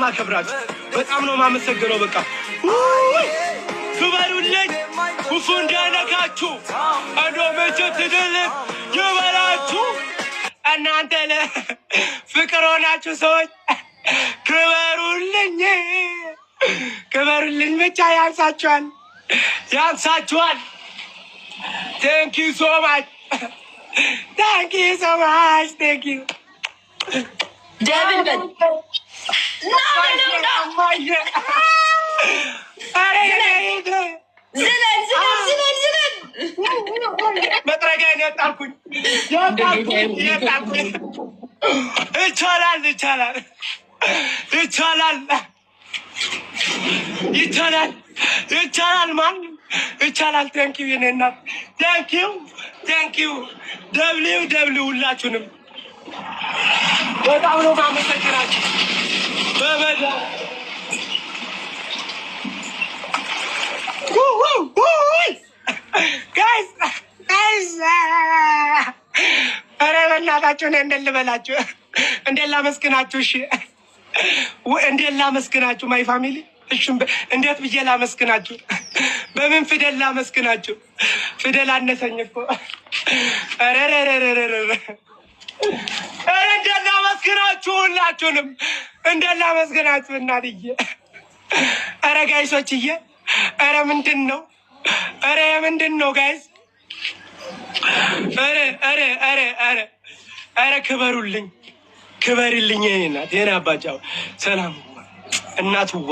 ማከብራችሁ በጣም ነው ማመሰግነው። በቃ ክበሩልኝ። ክፉ እንዳይነካችሁ አንዶ መቼ ትድልም ይበላችሁ። እናንተ ለፍቅር ሆናችሁ ሰዎች ክበሩልኝ፣ ክበሩልኝ ብቻ ያንሳችኋል፣ ያንሳችኋል። Thank you so much. Thank you so much. Thank you. Devil. No. መጥረጊያን ያጣልኩኝ ይቻላል ይቻላል ይቻላል ይቻላል ይቻላል ማን ይቻላል። ቴንኪው የኔ እናት ቴንኪው ደብሊው ሁላችሁንም በጣም ነው ማመሰግናችሁ። በበዛ ጋይስ ኧረ በእናታችሁ እንዴት ልበላችሁ? እንዴት ላመስግናችሁ? እሺ እንዴት ላመስግናችሁ? ማይ ፋሚሊ እሺ እንዴት ብዬ ላመስግናችሁ? በምን ፊደል ላመስግናችሁ? ፊደል አነሰኝ እኮ። ኧረ እንዴት ላመስግናችሁ? ሁላችሁንም እንዴት ላመስግናችሁ? እናትዬ ኧረ ጋይሶችዬ ኧረ ምንድን ነው? ኧረ ምንድን ነው ጋይስ? ኧረ ክበሩልኝ፣ ክበርልኝ። እናት የኔ አባጫው ሰላም እናትዋ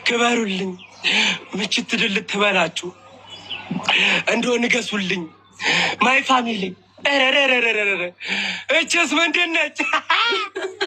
ክበሩልኝ። ምችት ድል ትበላችሁ እንደው ንገሱልኝ። ማይ ፋሚሊ እችስ ምንድን ነች?